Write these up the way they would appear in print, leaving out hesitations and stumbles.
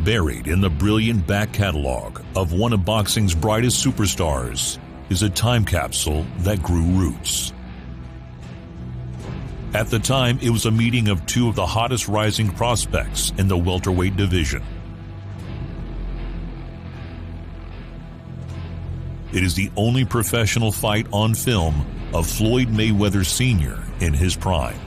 Buried in the brilliant back catalog of one of boxing's brightest superstars is a time capsule that grew roots. At the time, it was a meeting of two of the hottest rising prospects in the welterweight division. It is the only professional fight on film of Floyd Mayweather Sr. in his prime.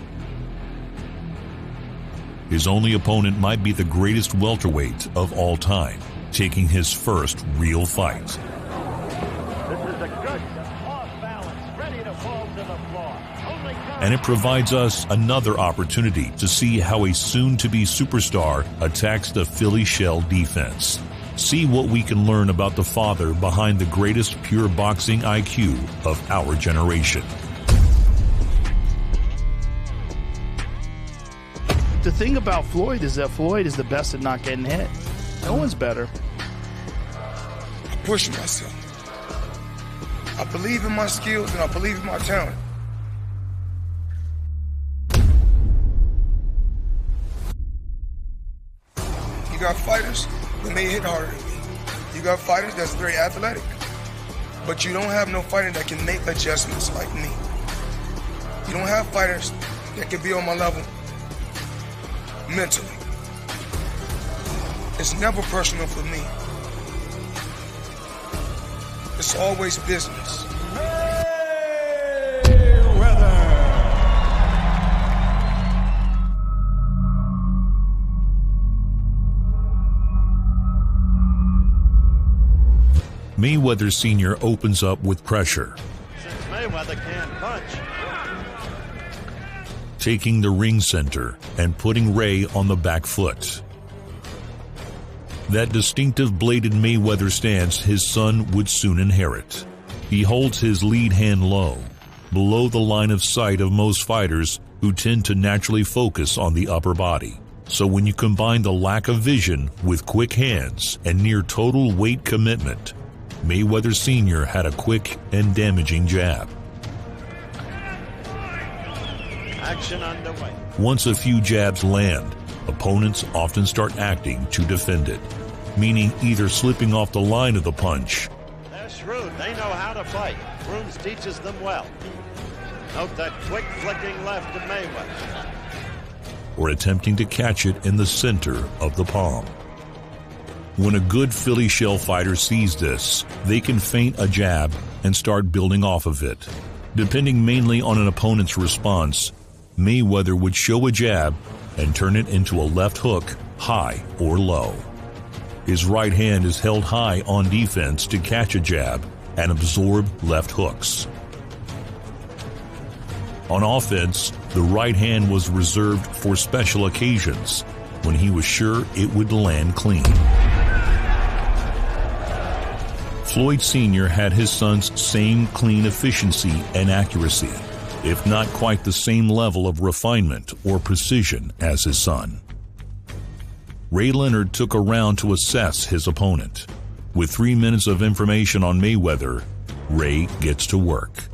His only opponent might be the greatest welterweight of all time, taking his first real fight. This is a good off balance, ready to fall to the floor. And it provides us another opportunity to see how a soon-to-be superstar attacks the Philly shell defense. See what we can learn about the father behind the greatest pure boxing IQ of our generation. The thing about Floyd is that Floyd is the best at not getting hit. No one's better. I push myself. I believe in my skills and I believe in my talent. You got fighters that may hit harder than me. You got fighters that's very athletic. But you don't have no fighter that can make adjustments like me. You don't have fighters that can be on my level mentally. It's never personal for me. It's always business. Mayweather Sr. opens up with pressure, Since Mayweather can't punch. taking the ring center and putting Ray on the back foot. That distinctive bladed Mayweather stance his son would soon inherit. He holds his lead hand low, below the line of sight of most fighters who tend to naturally focus on the upper body. So when you combine the lack of vision with quick hands and near total weight commitment, Mayweather Sr. had a quick and damaging jab. Action underway. Once a few jabs land, opponents often start acting to defend it, meaning either slipping off the line of the punch They're shrewd. They know how to fight. Grooms teaches them well. Note that quick flicking left of Mayweather. or attempting to catch it in the center of the palm. When a good Philly shell fighter sees this, they can feint a jab and start building off of it. Depending mainly on an opponent's response, Mayweather would show a jab and turn it into a left hook, high or low. His right hand is held high on defense to catch a jab and absorb left hooks. On offense, the right hand was reserved for special occasions when he was sure it would land clean. Floyd Sr. had his son's same clean efficiency and accuracy, if not quite the same level of refinement or precision as his son. Ray Leonard took a round to assess his opponent. With 3 minutes of information on Mayweather, Ray gets to work.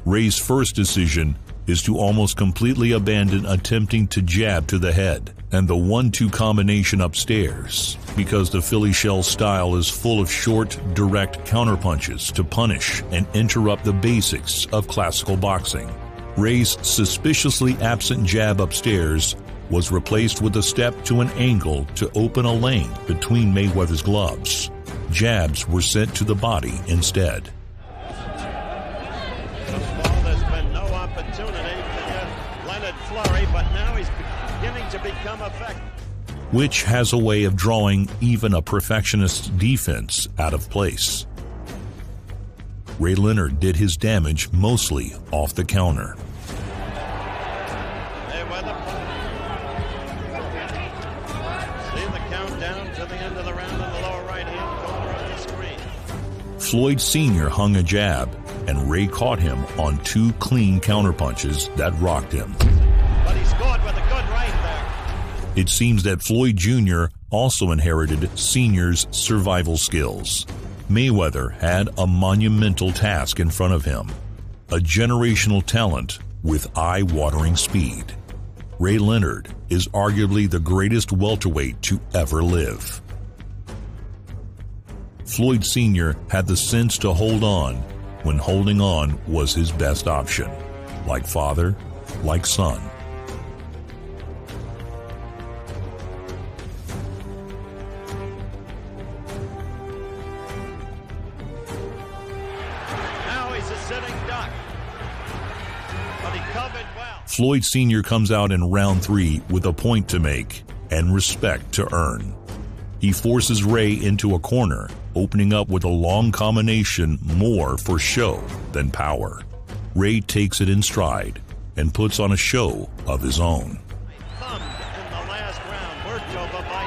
Ray's first decision is to almost completely abandon attempting to jab to the head and the 1-2 combination upstairs, because the Philly shell style is full of short, direct counterpunches to punish and interrupt the basics of classical boxing. Ray's suspiciously absent jab upstairs was replaced with a step to an angle to open a lane between Mayweather's gloves. Jabs were sent to the body instead. There's been no opportunity for Leonard Flurry, but now he's beginning to become effective. Which has a way of drawing even a perfectionist's defense out of place. Ray Leonard did his damage mostly off the counter. See the countdown to the end of the round in the lower right-hand corner of the screen. Floyd Sr. hung a jab, and Ray caught him on 2 clean counterpunches that rocked him. But he scored with a good right there. It seems that Floyd Jr. also inherited Sr.'s survival skills. Mayweather had a monumental task in front of him, a generational talent with eye-watering speed. Ray Leonard is arguably the greatest welterweight to ever live. Floyd Sr. had the sense to hold on when holding on was his best option. Like father, like son. Now he's a sitting duck. But he covered well. Floyd Sr. comes out in round 3 with a point to make and respect to earn. He forces Ray into a corner, opening up with a long combination more for show than power. Ray takes it in stride and puts on a show of his own. Thumbed in the last round. Worked over by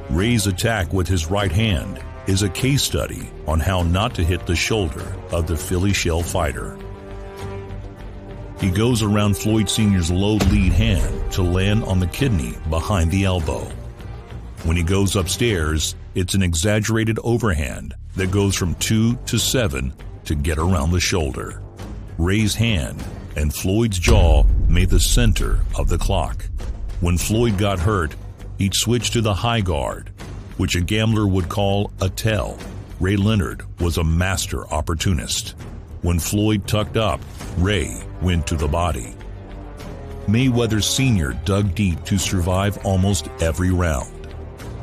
Dundee. Ray's attack with his right hand is a case study on how not to hit the shoulder of the Philly shell fighter. He goes around Floyd Sr.'s low lead hand to land on the kidney behind the elbow. When he goes upstairs, it's an exaggerated overhand that goes from 2 to 7 to get around the shoulder. Ray's hand and Floyd's jaw made the center of the clock. When Floyd got hurt, he'd switch to the high guard, which a gambler would call a tell. Ray Leonard was a master opportunist. When Floyd tucked up, Ray went to the body. Mayweather Sr. dug deep to survive almost every round.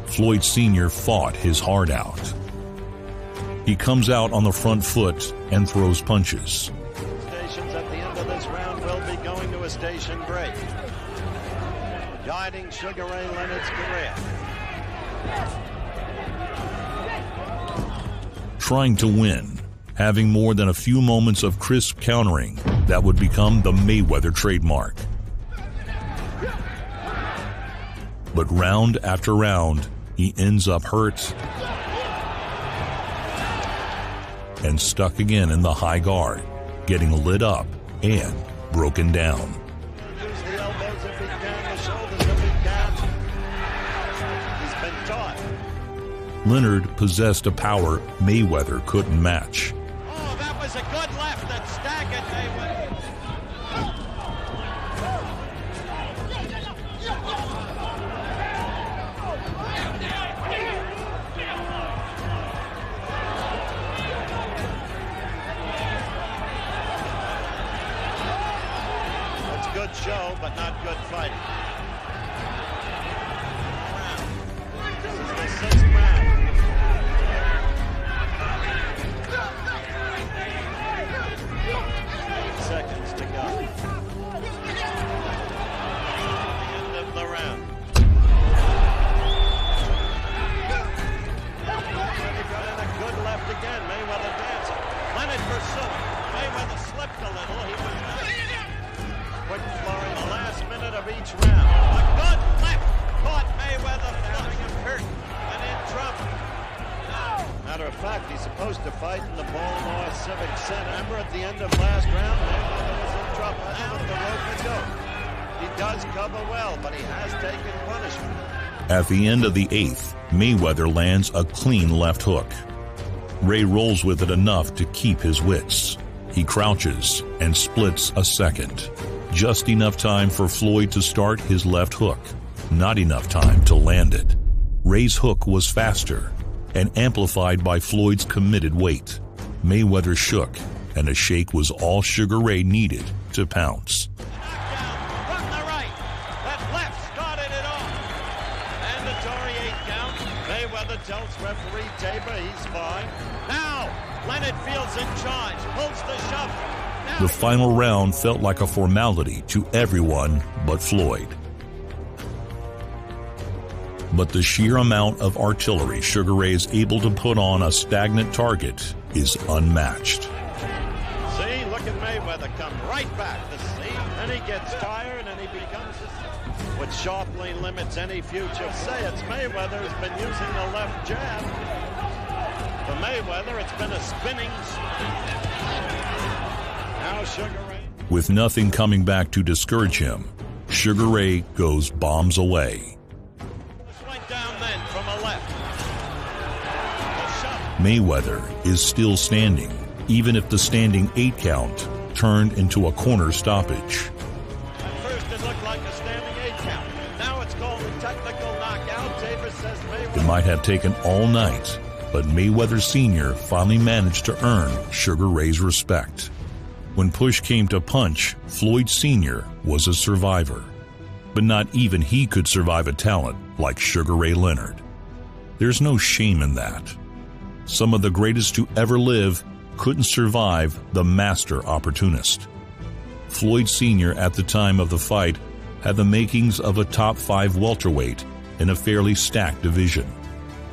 Floyd Sr. fought his heart out. He comes out on the front foot and throws punches. Stations at the end of this round will be going to a station break. Guiding Sugar Ray Leonard's career. Trying to win, having more than a few moments of crisp countering that would become the Mayweather trademark. But round after round, he ends up hurt and stuck again in the high guard, getting lit up and broken down. Use the elbows if he can, the shoulders if he can. He's been taught. Leonard possessed a power Mayweather couldn't match. Oh, that was a good left that staggered Mayweather. That's good show, but not good fighting. This is the 6th round. Seconds to go. End of the round. Mayweather got in a good left again. Mayweather dancing. Leonard pursuing. Mayweather slipped a little. He was not. Quick flurry the last minute of each round. A good left caught Mayweather, having him hurt and in trouble. Matter of fact, he's supposed to fight in the Baltimore Civic Center. Remember at the end of last round, Mayweather was in trouble. Now the rope would go. He does cover well, but he has taken punishment. At the end of the 8th, Mayweather lands a clean left hook. Ray rolls with it enough to keep his wits. He crouches and splits a second. Just enough time for Floyd to start his left hook. Not enough time to land it. Ray's hook was faster and amplified by Floyd's committed weight. Mayweather shook, and a shake was all Sugar Ray needed to pounce. Knockdown from the right. That left started it off. Mandatory 8 count. Mayweather tells referee Tabor he's fine. Now, Leonard feels in charge. Pulls the shove. Now The final round felt like a formality to everyone but Floyd. But the sheer amount of artillery Sugar Ray is able to put on a stagnant target is unmatched. See, look at Mayweather come right back. The see, then he gets tired and he becomes what sharply limits any future. Say it's Mayweather who's been using the left jab. For Mayweather, it's been a spinning. Now Sugar Ray. With nothing coming back to discourage him, Sugar Ray goes bombs away. Went down then from a left. The shove. Mayweather is still standing, even if the standing 8 count turned into a corner stoppage. At first it looked looked like a standing 8 count. Now it's called a technical knockout. Tabor says Mayweather. It might have taken all night, but Mayweather Sr. finally managed to earn Sugar Ray's respect. When push came to punch, Floyd Sr. was a survivor. But not even he could survive a talent like Sugar Ray Leonard. There's no shame in that. Some of the greatest to ever live couldn't survive the master opportunist. Floyd Sr. at the time of the fight had the makings of a top 5 welterweight in a fairly stacked division,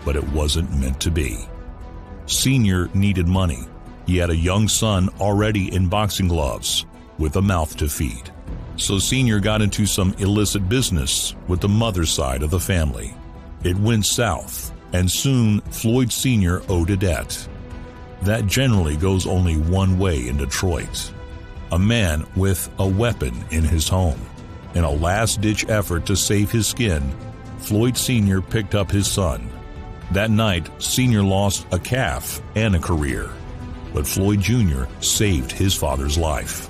but it wasn't meant to be. Sr. needed money. He had a young son already in boxing gloves with a mouth to feed. So Sr. got into some illicit business with the mother's side of the family. It went south, and soon Floyd Sr. owed a debt. That generally goes only one way in Detroit. A man with a weapon in his home. In a last-ditch effort to save his skin, Floyd Sr. picked up his son. That night, Sr. lost a calf and a career, but Floyd Jr. saved his father's life.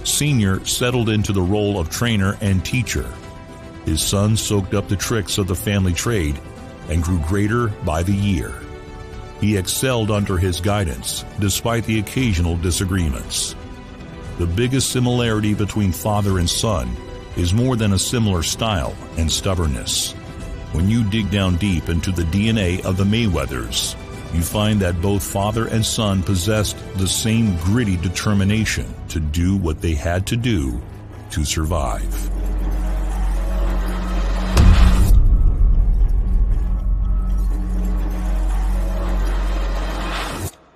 Sr. settled into the role of trainer and teacher. His son soaked up the tricks of the family trade and grew greater by the year. He excelled under his guidance, despite the occasional disagreements. The biggest similarity between father and son is more than a similar style and stubbornness. When you dig down deep into the DNA of the Mayweathers, you find that both father and son possessed the same gritty determination to do what they had to do to survive.